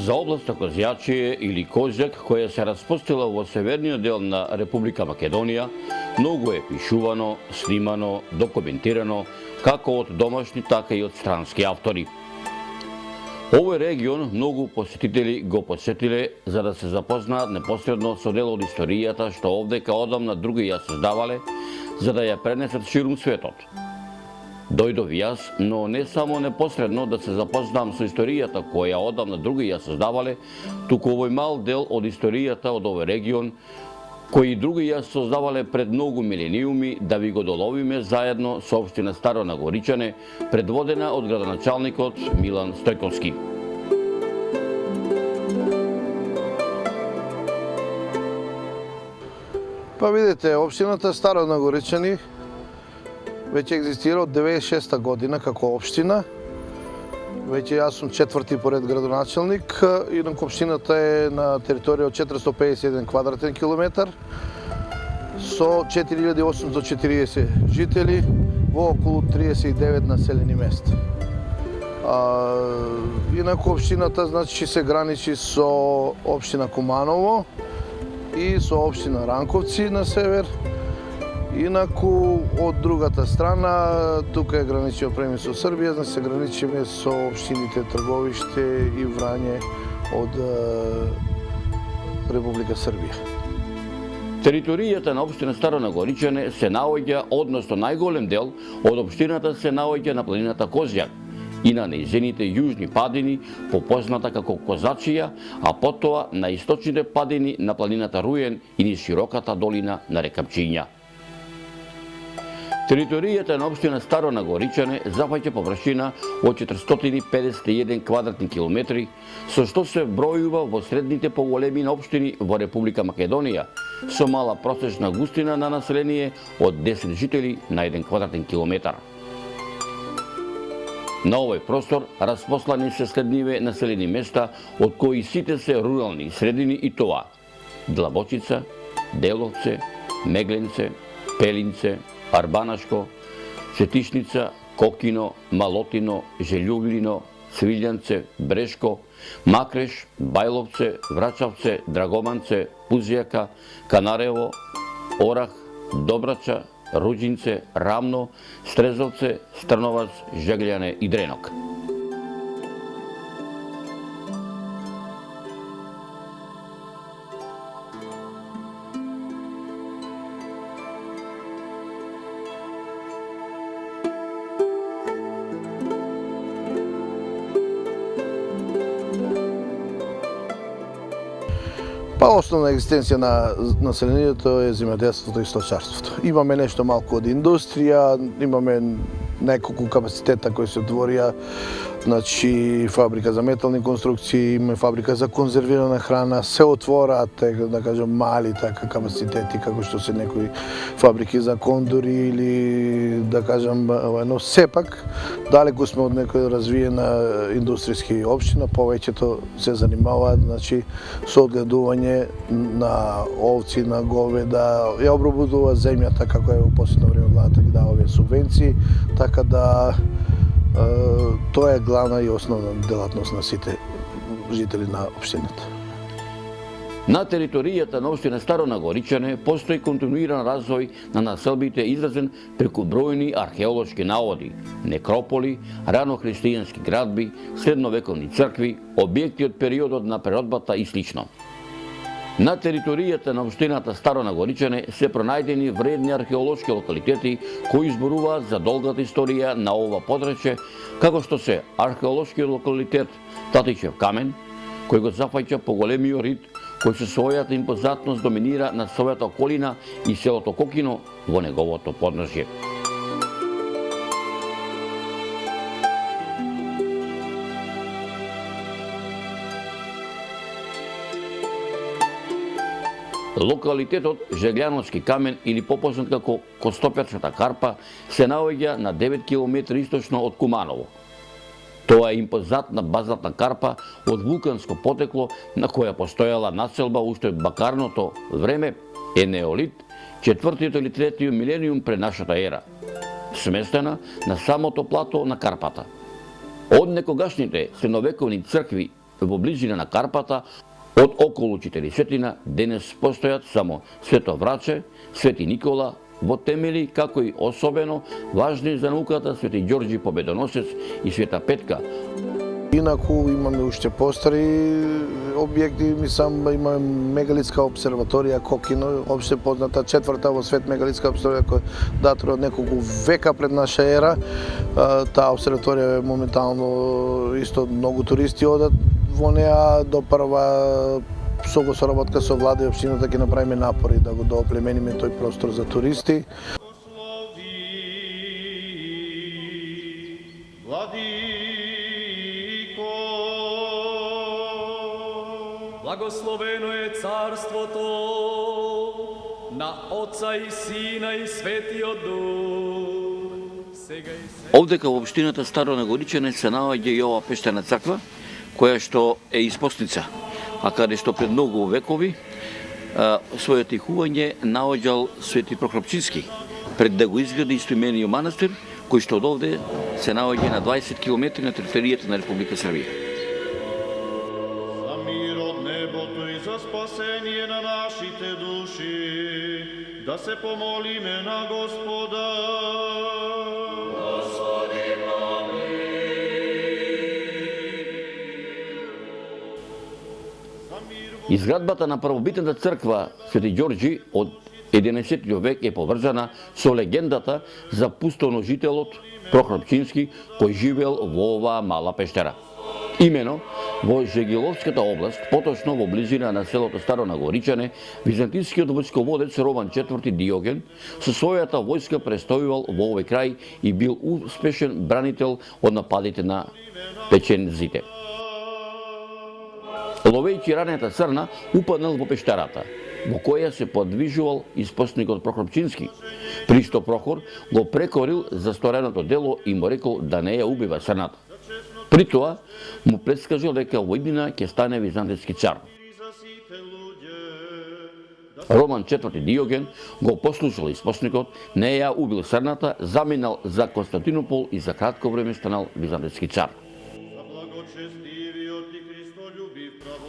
За областа Козјачие или Козјак, која се распостила во северниот дел на Република Македонија, многу е пишувано, снимано, документирано, како од домашни, така и од странски автори. Овој регион многу посетители го посетиле за да се запознаат непосредно со дел од историјата што овдека одамна други ја создавале, за да ја пренесат ширум светот. Дојдов јас, но не само непосредно да се запознам со историјата која одамна други ја создавале, туку овој мал дел од историјата од овој регион, кои други ја создавале пред многу милениуми, да ви го доловиме заедно со општина Старо Нагоричане, предводена од градоначалникот Милан Стојковски. Па видите, општината Старо Нагоричани веќе екзистира од 96 година како општина. Веќе јас сум четврти поред градоначалник. Инаку општината е на територија од 451 квадратен километар со 4840 жители во околу 39 населени места. Инаку општината значи се граничи со општина Куманово и со општина Ранковци на север. Инаку, од другата страна, тука е граничио премис со Србија, значи се граничиме со општините Трговиште и Врање од Република Србија. Територијата на општина Старо Нагоричане се наоѓа, односно најголем дел од општината се наоѓа на планината Козјак и на нејзините јужни падини, попозната како Козачија, а потоа на источните падини на планината Руен и низ широката долина на река Пчиња. Територијата на општина Старо Нагоричане зафаќа површина од 451 квадратни километри, со што се бројува во средните поголемини општини во Република Македонија, со мала просечна густина на население од 10 жители на 1 квадратен километар. На овој простор распослани се следниве населени места, од кои сите се рурални средини и тоа: Длабочица, Деловце, Мегленце, Пелинце, Арбанашко, Светишница, Кокино, Малотино, Желјуглино, Свилјанце, Брешко, Макреш, Бајловце, Врачавце, Драгоманце, Пузијака, Канарево, Орах, Добрача, Руџинце, Рамно, Стрезовце, Стрновац, Жеглјане и Дренок. Па основна екзистенција на населението е земјоделството и сточарството. Имаме нешто малку од индустрија, имаме неколку капацитета кои се отворија, значи фабрика за метални конструкции, имаме фабрика за конзервирана храна, се отвораат, да кажам, мали така капацитети, како што се некои фабрики за кондори или, да кажам, но сепак, далеку сме од некоја развиена индустријски општина, повеќето се занимаваат, значи, со одгледување на овци, на говеда, ја обработува земјата, како е во последно време владата ги дава овие субвенции, така да тоа е главна и основна делатност на сите жители на општината. На територијата на општина Старо Нагоричане постои континуиран развој на населбите изразен преку бројни археолошки наоди, некрополи, ранохристијански градби, средновековни цркви, објекти од периодот на преродбата и слично. На територијата на општината Старо Нагоричане се пронајдени вредни археолошки локалитети кои зборуваат за долгата историја на ова подрече, како што се археолошкиот локалитет Татичев камен, кој го зафаќа поголемиот рид, кој со својата импозантност доминира на својата околина и селото Кокино во неговото подножје. Локалитетот Жеглјановски камен или попознат како Костопјачката карпа се наоѓа на 9 км источно од Куманово. Тоа е импозантна базалтна карпа од вулканско потекло на која постојала населба уште од бакарното време, е неолит, 4 или 3 милениум пред нашата ера, сместена на самото плато на карпата. Од некогашните средновековни цркви во близина на Карпата, од околу 40 денес постојат само Свето Враче, Свети Никола, во темели, како и особено важни за науката Свети Ѓорѓи Победоносец и Света Петка. Инаку имаме уште постари објекти, имаме мегалитска обсерваторија Кокино, опште позната четврта во свет мегалитска обсерваторија која датира од неколку века пред наша ера. Таа обсерваторија е моментално исто многу туристи одат во неа. До прва со соработка со влада и општината ќе направиме напори да го дооплемениме тој простор за туристи. Благословено е царството на Отца и Сина и Светиот Дух. Сега и сега. Овдека во општината Старо Нагоричане се наоѓа и ова пештена црква, која што е испосница, а каде што пред многу векови своето ихување наоѓал Свети Прохропчински, пред да го изгради истоимениот манастир, кој што од овде се наоѓа на 20 км на територијата на Република Србија. За мир од небото и за спасение на нашите души, да се помолиме на Господа. Изградбата на првобитната црква Свети Ѓорѓи од 11 век е поврзана со легендата за пустоножителот Прохропчински кој живеел во оваа мала пештера. Имено во Жегиловската област, поточно во близина на селото Старо Нагоричане, византискиот војсководец Роман IV Диоген со својата војска престојувал во овој крај и бил успешен бранител од нападите на печензите. Ловејќи ранета црна, упаднал во пештерата, во која се подвижувал испосникот Прохропчински. Присто Прохор го прекорил за стореното дело и му рекол да не ја убива црната. При тоа му предскажал дека во иднина ќе стане византиски цар. Роман IV Диоген го послушал испосникот, не ја убил црната, заминал за Константинопол и за кратко време станал византиски цар.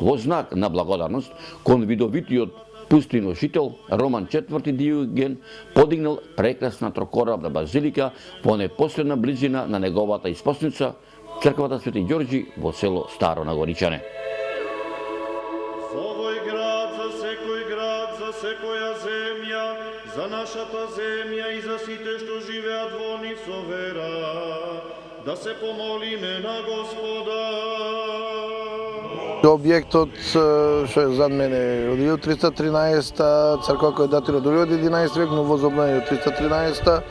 Во знак на благодарност кон видовитиот пустиножител Роман IV Диоген подигнал прекрасна трокорабна базилика во непосредна близина на неговата испосница, црквата Свети Ѓорѓи во село Старо Нагоричане. За овој град, за секоја земја, за нашата земја и за сите што живеат во нив со вера, да се помолиме на Господа. Објектот што е зад мене од 1313, црква која датира до 11 век, но возобновена од 313.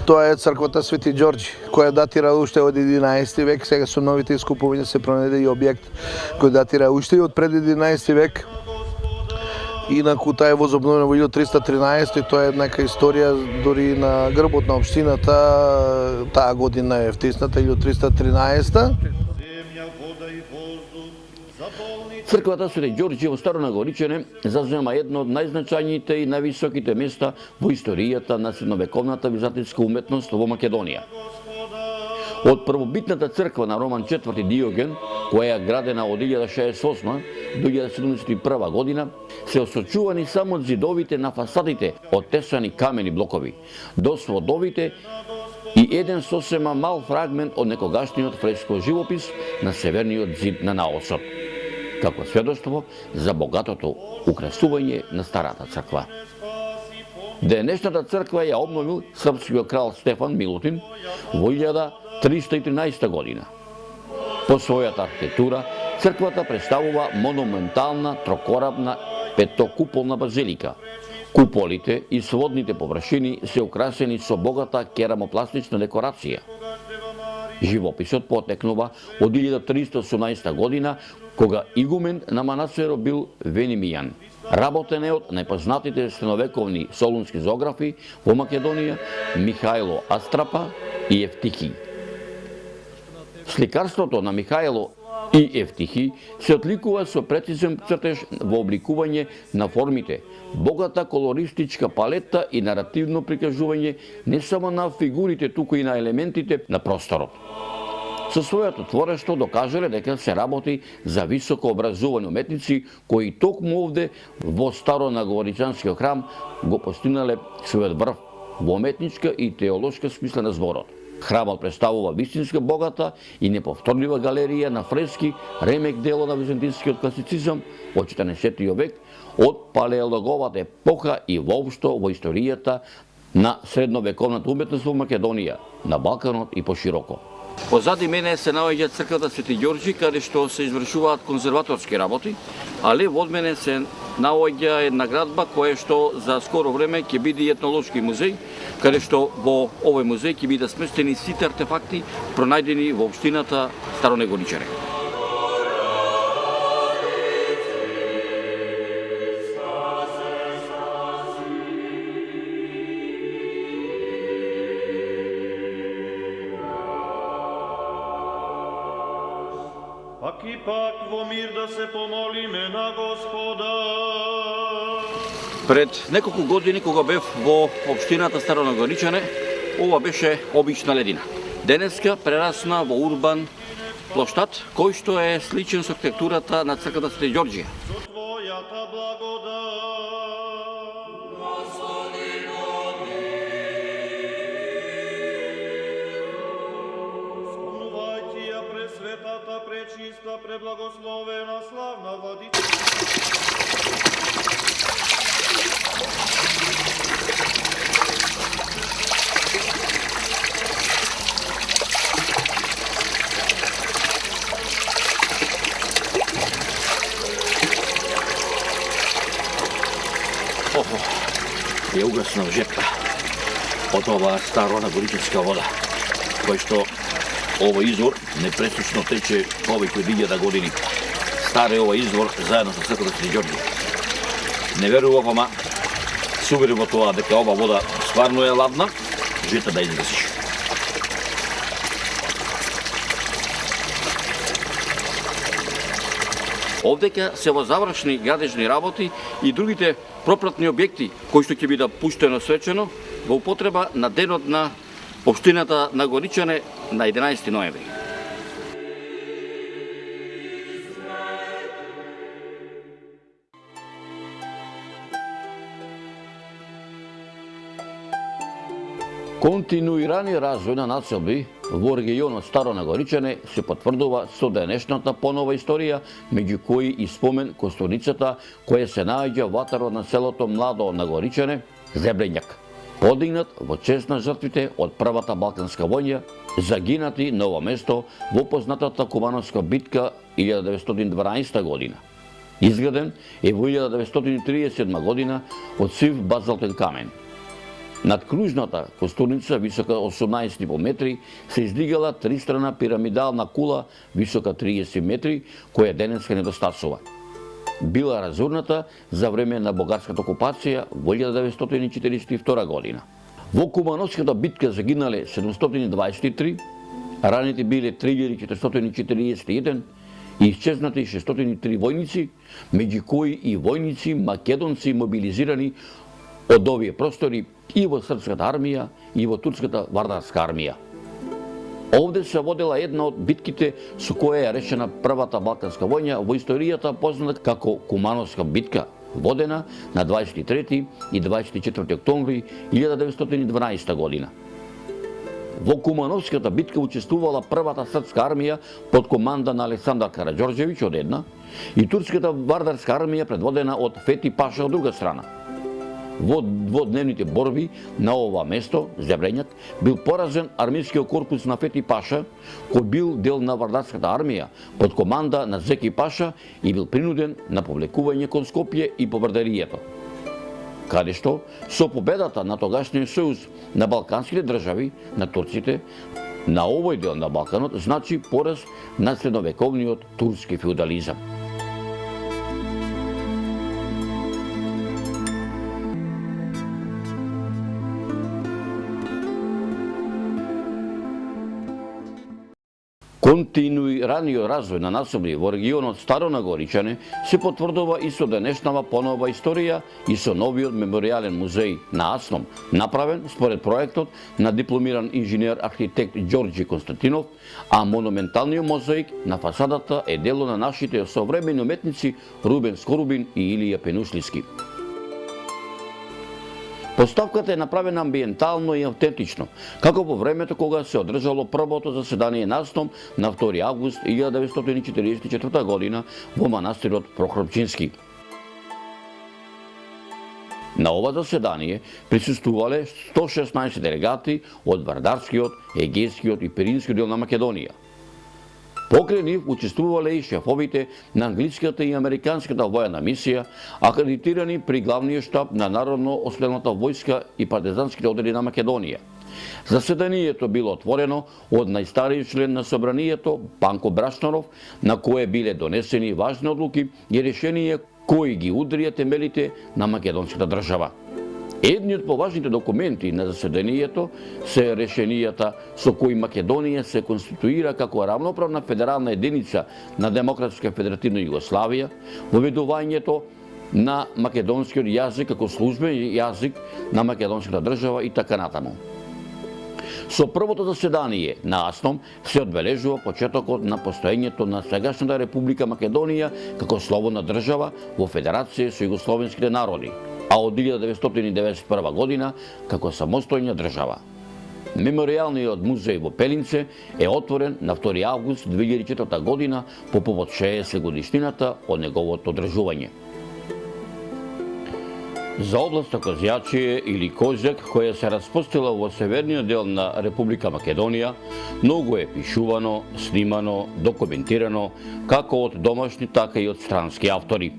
Тоа е црквата Свети Ѓорѓи, која датира уште од 11 век. Сега со новите искупувања се пронајде и објект кој датира уште од пред 11 век. Инаку таа е возобновена во 1313 и тоа е нека историја дури на грбот на општината. Таа година е втисната 1313. Црквата Свети Ѓорѓи во Старо Нагоричане зазема едно од најзначајните и највисоките места во историјата на средновековната византијска уметност во Македонија. Од првобитната црква на Роман IV Диоген, која е градена од 1068 до 1071 година, се осочувани само зидовите на фасадите од тесани камени блокови, до сводовите и еден сосема мал фрагмент од некогашниот фреско живопис на северниот зид на наосот, како сведоштво за богатото украсување на старата црква. Денешната црква ја обновил српскиот крал Стефан Милутин во 1313 година. По својата архитектура, црквата представува монументална трокорабна петокуполна базилика. Куполите и сводните површини се украсени со богата керамопластична декорација. Живописот потекнува од 1318 година, кога игумен на манастирот бил Венимијан. Работен е од најпознатите средновековни солунски зографи во Македонија Михајло Астрапа и Евтихи. Сликарството на Михајло и Евтихи се отликува со прецизен цртеж во обликување на формите, богата колористичка палета и наративно прикажување не само на фигурите, туку и на елементите на просторот. Со своето творештво докажале дека се работи за високо образовани уметници кои токму овде во Старонагоричанскиот храм го постигнале својот врв во уметничка и теолошка смисла на зборот. Храмот представува вистинска богата и неповторлива галерија на фрески, ремек дело на византинскиот класицизам од 14 век, од палеологовата епоха и воопшто во историјата на средновековната уметност во Македонија, на Балканот и пошироко. Позади мене се наоѓа црквата Свети Ѓорѓи, каде што се извршуваат конзерваторски работи, а лево од мене се наоѓа една градба која што за скоро време ќе биде етнолошки музеј, каде што во овој музеј ќе бидат сместени сите артефакти пронајдени во општината Старонегоричане. Пак и пак во мир да се помолиме на Господа. Пред неколку години кога бев во општината Старонегоричане, ова беше обична ледина. Денеска прерасна во урбан плоштад, кој што е сличен со архитектурата на црквата Свети Ѓорѓи. Со Твојата благодат. Спомнувајќи ја пресветата, пречиста, преблагословена, славна владица. Охо, ја угаснав жепта од оваа старонагоричанска вода, кој што овој извор непресечно тече повеќе од 1000 години. Стар е овој извор заедно со црквата Свети Ѓорѓи. Не верував, ама се уверив во тоа дека ова вода стварно е ладна, жета да изгасиш. Овдека се во завршни градежни работи и другите пропратни објекти кои што ќе бидат пуштено свечено во употреба на денот на општината на Горичане на 11 ноември. Континуирани развој на населби во регионот Старонагоричане се потврдува со денешната понова историја, меѓу кои и спомен костурницата која се наоѓа во атарот на селото Младо Нагоричане, Зебрењак, подигнат во чест на жртвите од првата Балканска војна, загинати на ова место во познатата Кумановска битка 1912 година. Изграден е во 1937 година од сив базалтен камен. Над кружната костурница, висока 18,5 метри, се издигала тристрана пирамидална кула, висока 30 метри, која денеска недостасува. Била разурната за време на бугарската окупација во 1942 година. Во Кумановската битка загинале 723, раните биле 3441 и исчезнати 603 војници, меѓу кои и војници македонци мобилизирани од овие простори и во српската армија и во турската вардарска армија. Овде се водела една од битките со која е решена првата Балканска војна во историјата позната како Кумановска битка, водена на 23 и 24 октомври 1912 година. Во Кумановската битка учествувала првата српска армија под команда на Александар Караѓорđević од една и турската вардарска армија предводена од Фети Паша од друга страна. Во дводневните борби на ова место, Зебрењак, бил поразен армискиот корпус на Фети Паша, кој бил дел на вардарската армија под команда на Зеки Паша и бил принуден на повлекување кон Скопје и по Брдаријето. Каде што, со победата на тогашниот сојуз на балканските држави, на турците, на овој дел на Балканот, значи пораз на средновековниот турски феудализам. Континуираниот развој на насоби во регионот Старонагоричане се потврдува и со денешнава понова историја и со новиот меморијален музеј на Асном, направен според проектот на дипломиран инженер-архитект Ѓорѓи Константинов, а монументалниот мозаик на фасадата е дело на нашите современи уметници Рубен Скорубин и Илија Пенушлиски. Поставката е направена амбиентално и автентично, како во времето кога се одржало првото заседание на Асном на 2 август 1944 година во манастирот Прохорчински. На ова заседание присуствувале 116 делегати од Вардарскиот, Егејскиот и Пиринскиот дел на Македонија. Покрај нив учествувале и шефовите на англиската и американската војна мисија, акредитирани при главниот штаб на Народно-ослободителната војска и партизанските одели на Македонија. Заседанието било отворено од најстариот член на собранието Панко Брашнаров, на кое биле донесени важни одлуки и решенија кои ги удрија темелите на македонската држава. Едни од поважните документи на заседанието се решенијата со кои Македонија се конституира како равноправна федерална единица на Демократска федеративна Југославија, воведувањето на македонскиот јазик како службен јазик на македонската држава и така натаму. Со првото заседание на Асном се одбележува почетокот на постоењето на сегашната Република Македонија како слободна држава во Федерација со југословенските народи, а од 1991 година како самостојна држава. Меморијалниот музеј во Пелинце е отворен на 2 август 2004 година по повод 60 годишнината од неговото одржување. За областа Козјачие или Козјак, која се распостила во северниот дел на Република Македонија, многу е пишувано, снимано, документирано, како од домашни, така и од странски автори.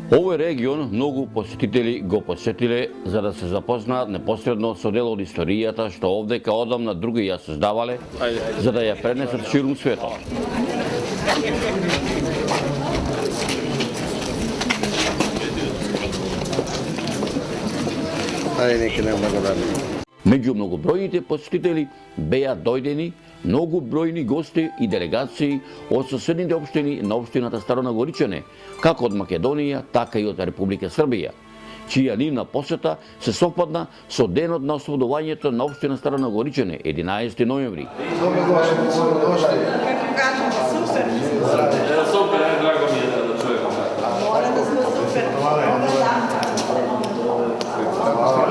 Овој регион многу посетители го посетиле за да се запознаат непосредно со дел од историјата што овдека одамна други ја создавале, за да ја пренесат ширум светот. Меѓу многобројните посетители беа дојдени многу бројни гости и делегации од соседните општини на општината Старонагоричане, како од Македонија, така и од Република Србија, чија нивна посета се совпадна со денот на ослободувањето на општина Старонагоричане, 11 ноември.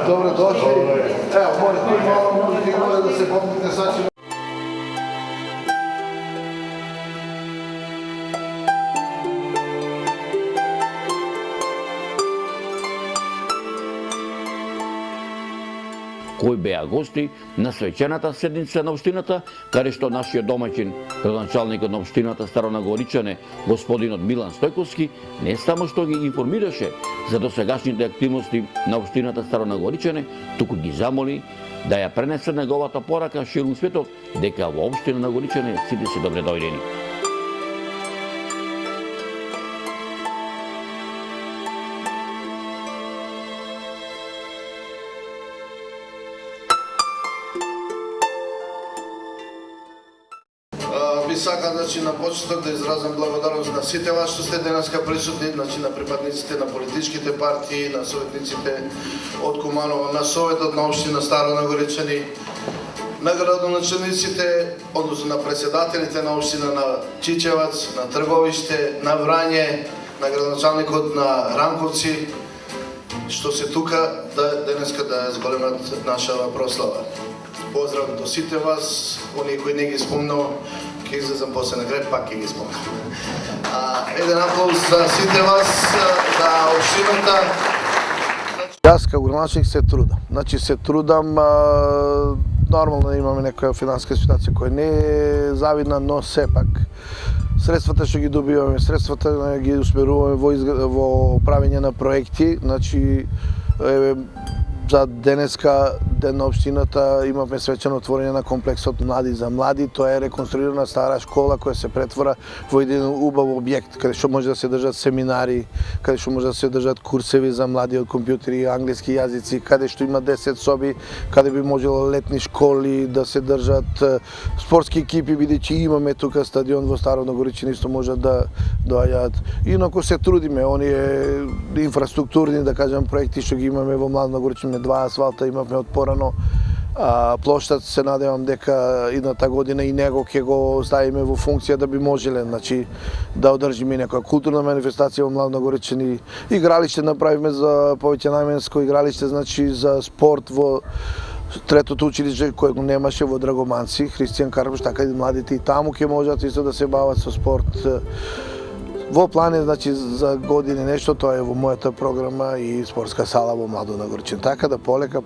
Добре дошли. Ево, моля да се помните сачи. Кои беа гости на свечената седница на општината, каде што нашиот домаќин, градоначалникот на општината Старонагоричане, господинот Милан Стојковски, не само што ги информираше за досегашните активности на општината Старонагоричане, туку ги замоли да ја пренесе неговата порака ширум светот, дека во општина на Горичане сите се добре дојдени. Би сакал на почеток да изразам благодарност на сите вас што сте денеска присутни, на припадниците на политичките партии, на советниците од Куманово, на Советот на општина Старонагоричани, на градоначалниците, односно на председателите на општина на Чичевац, на Трговиште, на Врање, на градоначалникот на Ранковци, што се тука денеска да зголемат нашава прослава. Поздрав до сите вас, оние кои не ги спомнав, ќе излезам после на крај, пак ќе ги спомнам. Еден аплауз за сите вас, за општината. Јас како градоначалник се трудам. Значи се трудам, нормално имаме некоја финансиска ситуација која не е завидна, но сепак средствата што ги добиваме, средствата ги усмеруваме во правење на проекти, значи за денеска ден на општината имавме свечено отворање на комплексот Млади за млади. Тоа е реконструирана стара школа која се претвора во еден убав објект каде што може да се држат семинари, каде што може да се држат курсеви за млади од компјутери, англиски јазици, каде што има 10 соби, каде би можело летни школи да се држат спортски екипи, бидејќи имаме тука стадион во Старо Нагоричане, исто можат да доаѓаат. Инаку се трудиме, оние инфраструктурни, да кажам, проекти што ги имаме во Младо Нагоричане, 2 асфалта имавме од порано, плоштад се надевам дека идната година и него ќе го ставиме во функција да би можеле, значи да одржиме некоја културна манифестација во Младо Нагоричане. Игралиште направивме за повеќе наменско игралиште, значи за спорт во третото училиште кое го немаше во Драгоманци, Христијан Карпуш, така и младите и таму ќе можат исто да се бават со спорт. Во план е, значи, за години нешто, тоа е во мојата програма и спортска сала во Младо Нагоричане. Така да полека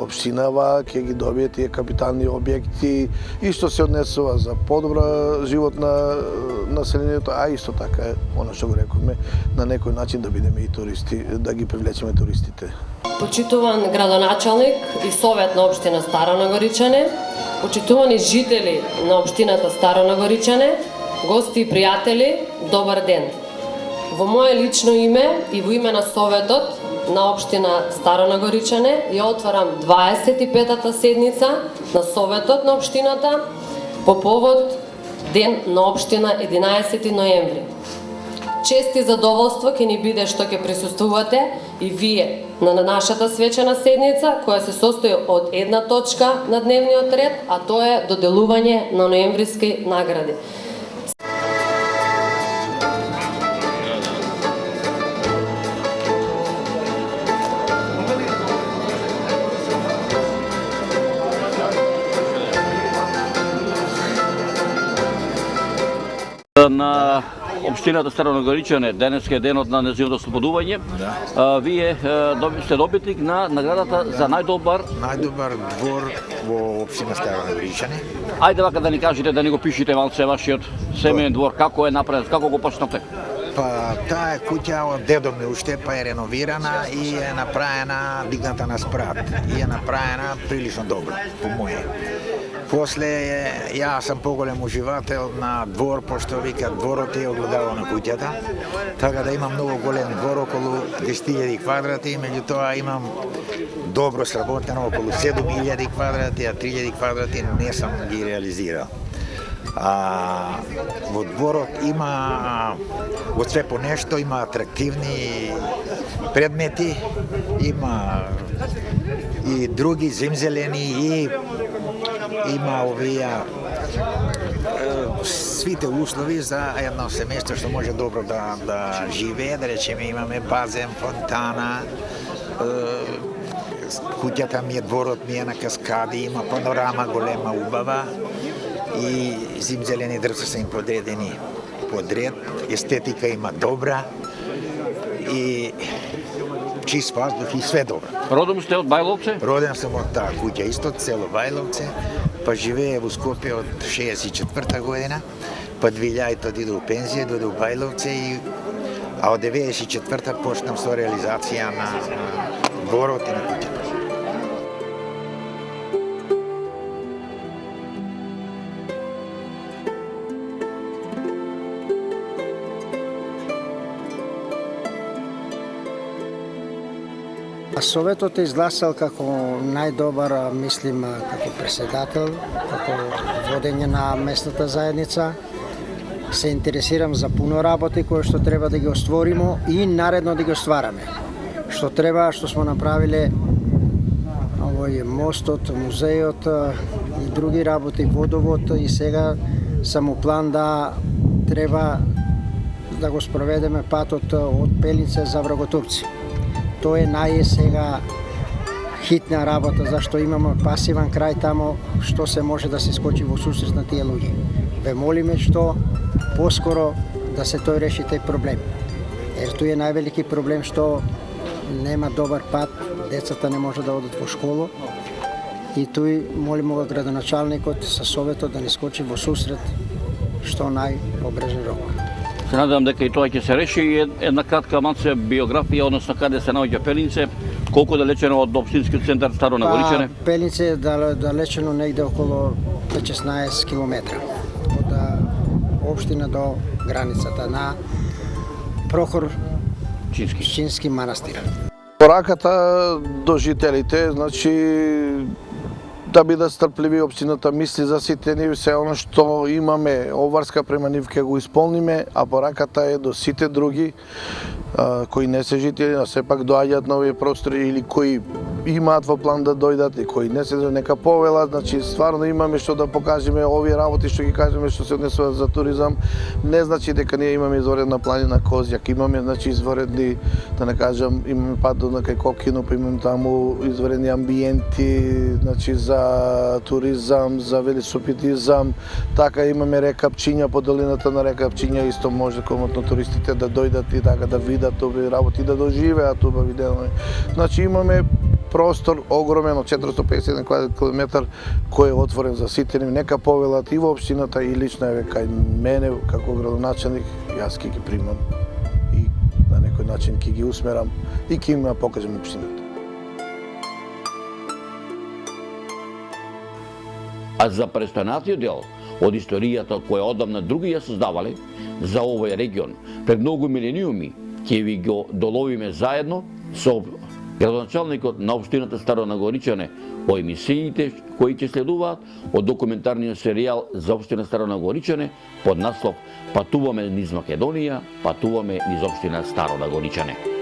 општинава ќе ги добие тие капитални објекти и што се однесува за подобра живот на населението, а исто така она што го рековме, на некој начин да бидеме и туристи, да ги привлечеме туристите. Почитуван градоначалник и совет на општина Старо Нагоричане, почитувани жители на општината Старо Нагоричане, гости и пријатели, добар ден. Во моје лично име и во име на Советот на општина Старо Нагоричане ја отварам 25-та седница на Советот на општината по повод Ден на општина 11 ноември. Чест и задоволство ќе ни биде што ќе присуствувате и вие на нашата свечена седница, која се состои од една точка на дневниот ред, а тоа е доделување на ноемвриски награди. На општината Старо Нагоричане, денеска е денот на нејзиното ослободување. Вие сте добитник на наградата за најдобар двор во општина Старо Нагоричане. Ајде вака да ни кажете, да ни го пишете малце вашиот семеен двор, како е направен, како го почнавте? Па таа е куќа од дедо ми уште, па е реновирана и е направена, дигната на спрат. И е направена прилично добро, по моје. После, ја сам поголем уживател на двор, пошто вика дворот е огледало на куќата, така да имам многу голем двор, околу 10.000 квадрати, меѓутоа имам добро сработено, околу 7.000 квадрати, а 3.000 квадрати не сам ги реализирал. Во дворот има од све по нешто, има атрактивни предмети, има и други земзелени и има овие свите услови за едно семејство што може добро да живее, да речеме имаме базен, фонтана, куќата ми е, дворот ми е на каскади, има панорама голема убава и зимзелени дрвца се им подредени подред, естетика има добра и чист воздух и све добро. Родом сте од Бајловце? Роден сум од таа куќа, исто село Бајловце, па живее во Скопје од 64-та година, па 2000-та иду у пензија, дојде у Бајловце, а од 94-та почнам со реализација на дворот и на куќата. Советот е изгласал како најдобар, мислим, како председател, како водење на местната заедница. Се интересирам за пуно работи кои што треба да ги остворимо и наредно да ги оствараме. Што треба, што сме направиле овој мостот, музејот и други работи, водовод, и сега сам у план да треба да го спроведеме патот од Пелице за Враготупци. Тоа е сега хитна работа, зашто имаме пасиван крај тамо, што се може да се скочи во сусрет на тие луѓе. Ве молиме што поскоро да се тој реши тај проблем. Ер тој е највелики проблем што нема добар пат, децата не може да одат во школа и тој молиме го градоначалникот со советот да не скочи во сусрет што најпобрежен рок. Се надевам дека и тоа ќе се реши и една кратка малце биографија, односно каде се наоѓа Пелинце, колку далечено од општинскиот центар Старо Нагоричане? Пелинце е далечено негде околу 16 км од општина до границата на Прохор Чински манастир. Пораката до жителите, значи да бидат стрпливи, општината мисли за сите нив, се оно што имаме обврска према нив ќе го исполниме, а пораката е до сите други кои не се жители, а сепак доаѓаат на овие простори или кои имаат во план да дојдат и кои не се нека повелат, значи стварно имаме што да покажеме овие работи што ги кажеме што се однесуваат за туризам, не значи дека ние имаме изворедна планина Козјак, имаме значи изворедни, да не кажам, имаме пат до кај Кокино, па имаме таму изворедни амбиенти, значи за туризам, за велосипедизам, така имаме река Пчиња, по долината на река Пчиња исто може комотно туристите да дојдат и така да видат овие работи, да доживеат убави денови. Значи имаме простор огромен од 451 км кој е отворен за сите нив, нека повелат и во општината и лично еве кај мене како градоначелник, јас ќе ги примам и на некој начин ќе ги усмерам и ќе им покажам општината. А за престојнатиот дел од историјата која одамна други ја создавале за овој регион, пред многу милениуми ќе ви го доловиме заедно со градоначалникот на општината Старо Нагоричане по емисиите кои ќе следуваат од документарниот серијал за општина Старо Нагоричане под наслов Патуваме низ Македонија, патуваме низ општина Старо Нагоричане.